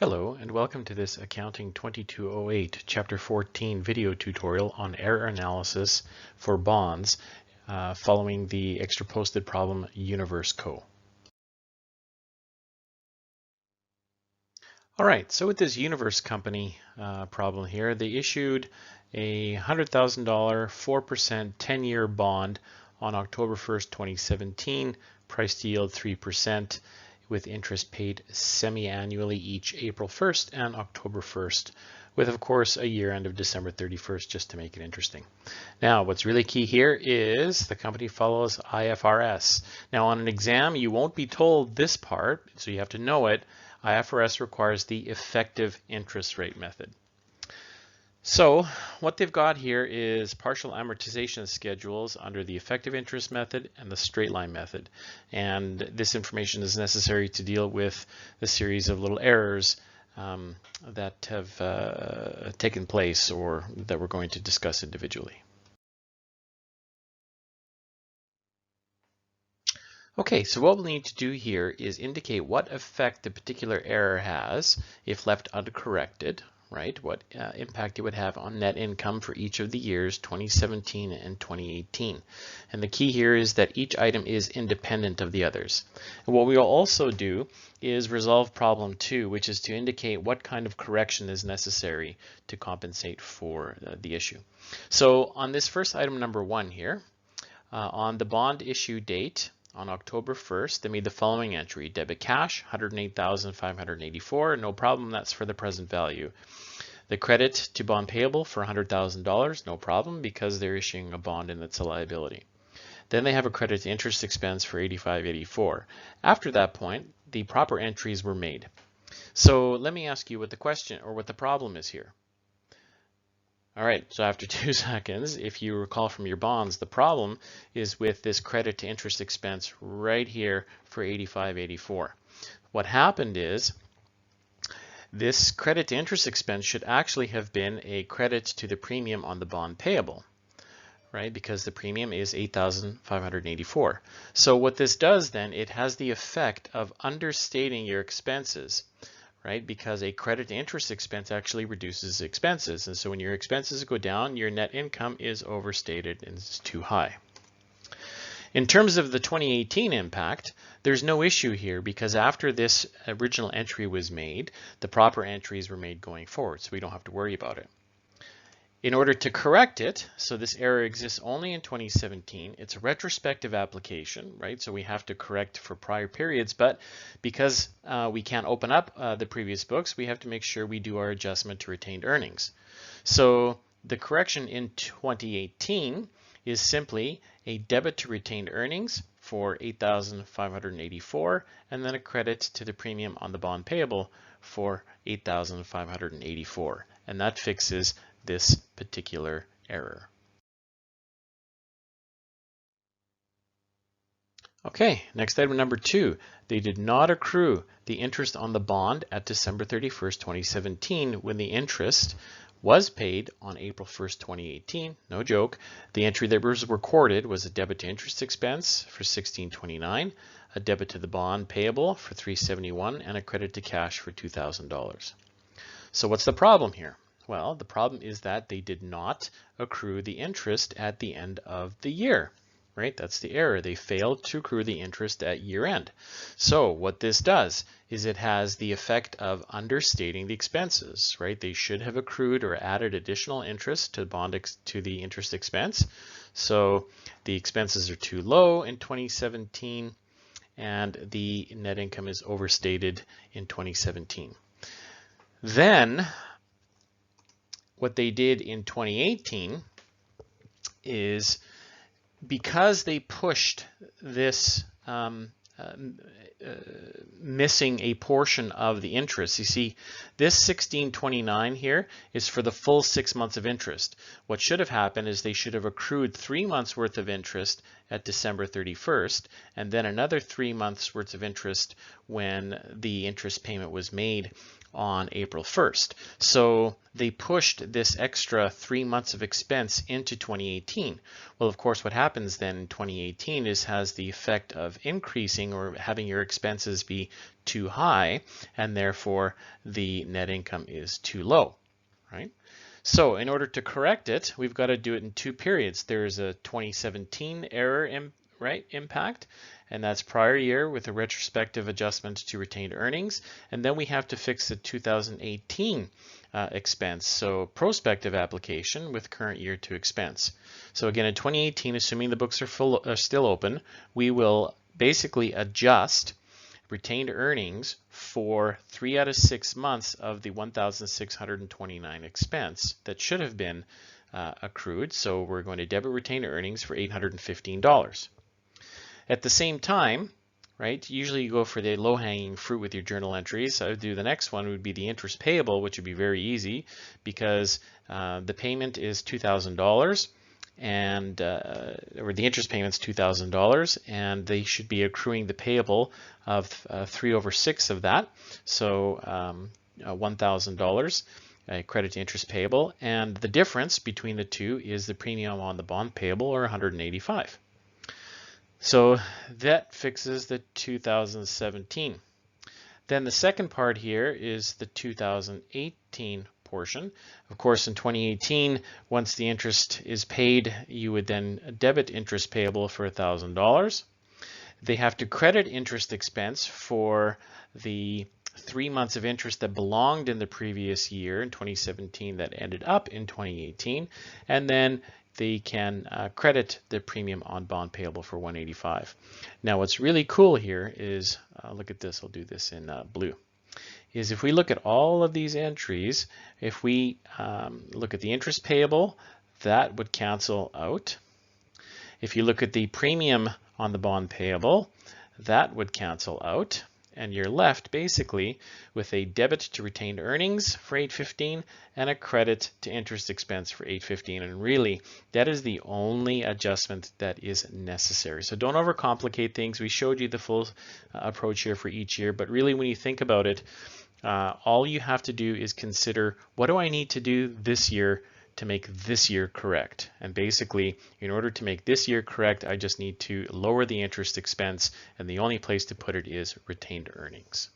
Hello and welcome to this Accounting 2208 Chapter 14 video tutorial on error analysis for bonds following the extra posted problem Universe Co. Alright, so with this Universe Company problem here, they issued a $100,000 4% 10-year bond on October 1st, 2017, price to yield 3%. With interest paid semi-annually each April 1st and October 1st, with of course a year end of December 31st just to make it interesting. Now what's really key here is the company follows IFRS. Now on an exam you won't be told this part, so you have to know it. IFRS requires the effective interest rate method. So what they've got here is partial amortization schedules under the effective interest method and the straight line method. And this information is necessary to deal with the series of little errors that have taken place or that we're going to discuss individually. Okay, so what we'll need to do here is indicate what effect the particular error has if left uncorrected. Right, what impact it would have on net income for each of the years 2017 and 2018. And the key here is that each item is independent of the others. And what we will also do is resolve problem 2, which is to indicate what kind of correction is necessary to compensate for the issue. So on this first item number 1 here, on the bond issue date, on October 1st, they made the following entry: debit cash, $108,584, no problem, that's for the present value. The credit to bond payable for $100,000, no problem, because they're issuing a bond and it's a liability. Then they have a credit to interest expense for $85.84. After that point, the proper entries were made. So let me ask you what the question or what the problem is here. All right, so after 2 seconds, if you recall from your bonds, the problem is with this credit to interest expense right here for $85.84. What happened is this credit to interest expense should actually have been a credit to the premium on the bond payable, right? Because the premium is $8,584. So what this does then, it has the effect of understating your expenses, right? Because a credit to interest expense actually reduces expenses. And so when your expenses go down, your net income is overstated and it's too high. In terms of the 2018 impact, there's no issue here because after this original entry was made, the proper entries were made going forward, so we don't have to worry about it. In order to correct it, so this error exists only in 2017, it's a retrospective application, right? So we have to correct for prior periods, but because we can't open up the previous books, we have to make sure we do our adjustment to retained earnings. So the correction in 2018 is simply a debit to retained earnings for $8,584 and then a credit to the premium on the bond payable for $8,584, and that fixes this particular error. Okay, next item number 2. They did not accrue the interest on the bond at December 31st, 2017 when the interest was paid on April 1st, 2018. No joke. The entry that was recorded was a debit to interest expense for $1,629, a debit to the bond payable for $371, and a credit to cash for $2,000. So what's the problem here? Well, the problem is that they did not accrue the interest at the end of the year, right? That's the error. They failed to accrue the interest at year end. So what this does is it has the effect of understating the expenses, right? They should have accrued or added additional interest to the interest expense. So the expenses are too low in 2017 and the net income is overstated in 2017. Then what they did in 2018 is, because they pushed this missing a portion of the interest. You see, this $1,629 here is for the full 6 months of interest. What should have happened is they should have accrued 3 months worth of interest at December 31st, and then another 3 months worth of interest when the interest payment was made on April 1st. So they pushed this extra 3 months of expense into 2018. Well, of course, what happens then in 2018 has the effect of increasing or having your expenses be too high, and therefore the net income is too low, right? So in order to correct it, we've got to do it in 2 periods. There's a 2017 error impact, and that's prior year with a retrospective adjustment to retained earnings. And then we have to fix the 2018 expense, so prospective application with current year to expense. So again, in 2018, assuming the books are still open, we will basically adjust retained earnings for 3 out of 6 months of the $1,629 expense that should have been accrued. So we're going to debit retained earnings for $815. At the same time, right, usually you go for the low-hanging fruit with your journal entries. I would do the next one would be the interest payable, which would be very easy because the payment is $2,000 and or the interest payment's $2,000, and they should be accruing the payable of 3/6 of that, so $1,000 credit to interest payable, and the difference between the two is the premium on the bond payable, or $185. So that fixes the 2017. Then the second part here is the 2018 portion. Of course, in 2018, once the interest is paid, you would then debit interest payable for $1,000. They have to credit interest expense for the 3 months of interest that belonged in the previous year in 2017 that ended up in 2018, and then they can credit the premium on bond payable for $185. Now what's really cool here is, look at this, I'll do this in blue, is if we look at all of these entries, if we look at the interest payable, that would cancel out. If you look at the premium on the bond payable, that would cancel out. And you're left basically with a debit to retained earnings for $815 and a credit to interest expense for $815. And really, that is the only adjustment that is necessary. So don't overcomplicate things. We showed you the full approach here for each year, but really when you think about it, all you have to do is consider, what do I need to do this year to make this year correct? And basically, in order to make this year correct, I just need to lower the interest expense, and the only place to put it is retained earnings.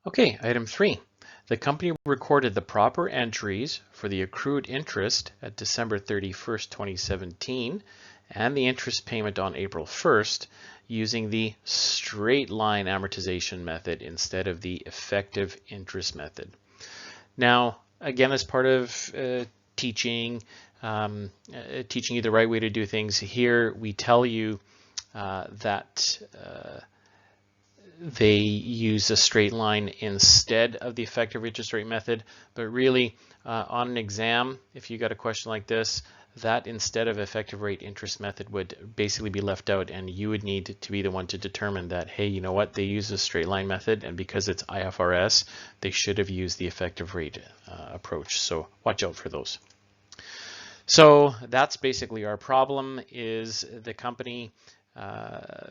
Okay, item 3. The company recorded the proper entries for the accrued interest at December 31st, 2017, and the interest payment on April 1st using the straight line amortization method instead of the effective interest method. Now, again, as part of teaching you the right way to do things, here we tell you that they use a straight line instead of the effective interest rate method, but really on an exam, if you got a question like this, that instead of effective rate interest method would basically be left out, and you would need to be the one to determine that, hey, you know what, they use a straight line method, and because it's IFRS, they should have used the effective rate approach. So watch out for those. So that's basically our problem, is the company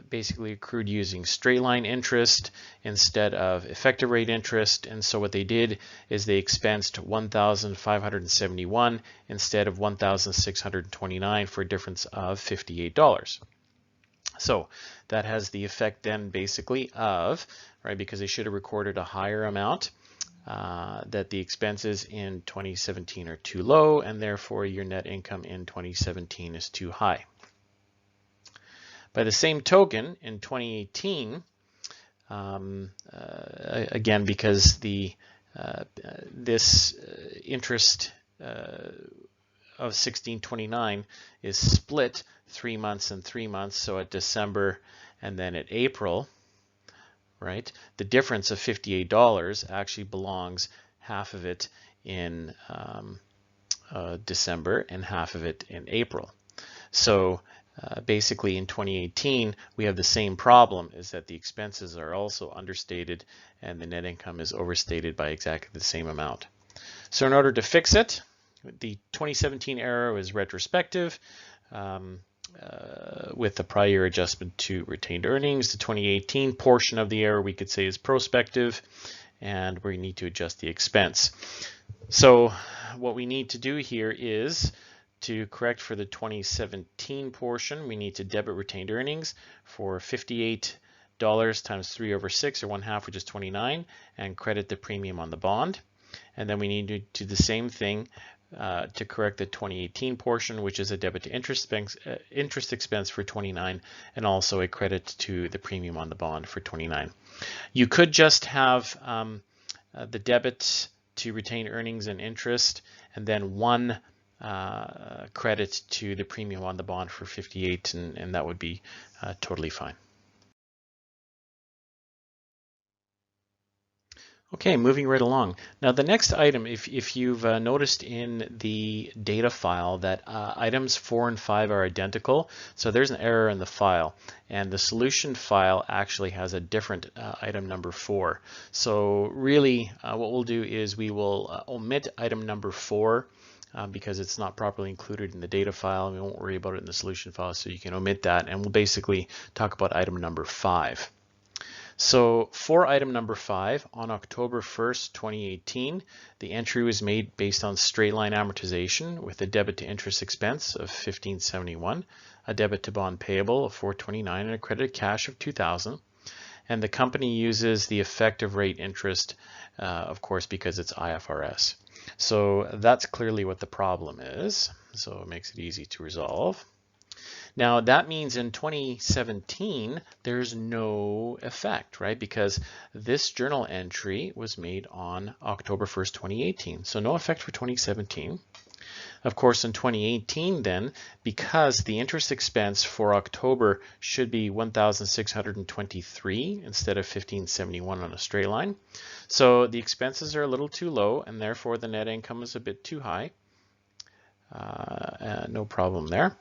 basically accrued using straight line interest instead of effective rate interest, and so what they did is they expensed $1,571 instead of $1,629 for a difference of $58. So that has the effect then basically of, right, because they should have recorded a higher amount, that the expenses in 2017 are too low, and therefore your net income in 2017 is too high. By the same token, in 2018, again, because the this interest of $1,629 is split 3 months and 3 months, so at December and then at April, right? The difference of $58 actually belongs, half of it in December and half of it in April. So basically in 2018, we have the same problem, is that the expenses are also understated and the net income is overstated by exactly the same amount. So in order to fix it, The 2017 error was retrospective with the prior year adjustment to retained earnings. The 2018 portion of the error we could say is prospective, and we need to adjust the expense. So what we need to do here is to correct for the 2017 portion, we need to debit retained earnings for $58 times 3 over 6, or 1/2, which is 29, and credit the premium on the bond. And then we need to do the same thing to correct the 2018 portion, which is a debit to interest expense for 29, and also a credit to the premium on the bond for 29. You could just have the debit to retain earnings and interest, and then one credit to the premium on the bond for 58, and that would be totally fine. Okay, moving right along. Now the next item, if you've noticed in the data file that items 4 and 5 are identical, so there's an error in the file, and the solution file actually has a different item number 4. So really what we'll do is we will omit item number 4 because it's not properly included in the data file. We won't worry about it in the solution file, so you can omit that, and we'll basically talk about item number 5. So for item number 5, on October 1st, 2018, the entry was made based on straight line amortization with a debit to interest expense of $1,571, a debit to bond payable of $429, and a credit cash of $2,000. And the company uses the effective rate interest, of course, because it's IFRS. So that's clearly what the problem is. So it makes it easy to resolve. Now that means in 2017, there's no effect, right? Because this journal entry was made on October 1st, 2018. So no effect for 2017. Of course, in 2018 then, because the interest expense for October should be $1,623 instead of $1,571 on a straight line. So the expenses are a little too low, and therefore the net income is a bit too high. No problem there.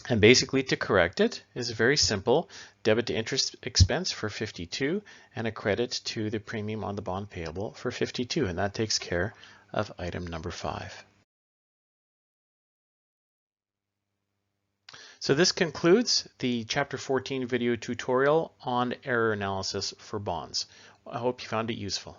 And basically to correct it is very simple: debit to interest expense for 52 and a credit to the premium on the bond payable for 52, and that takes care of item number 5. So this concludes the Chapter 14 video tutorial on error analysis for bonds. I hope you found it useful.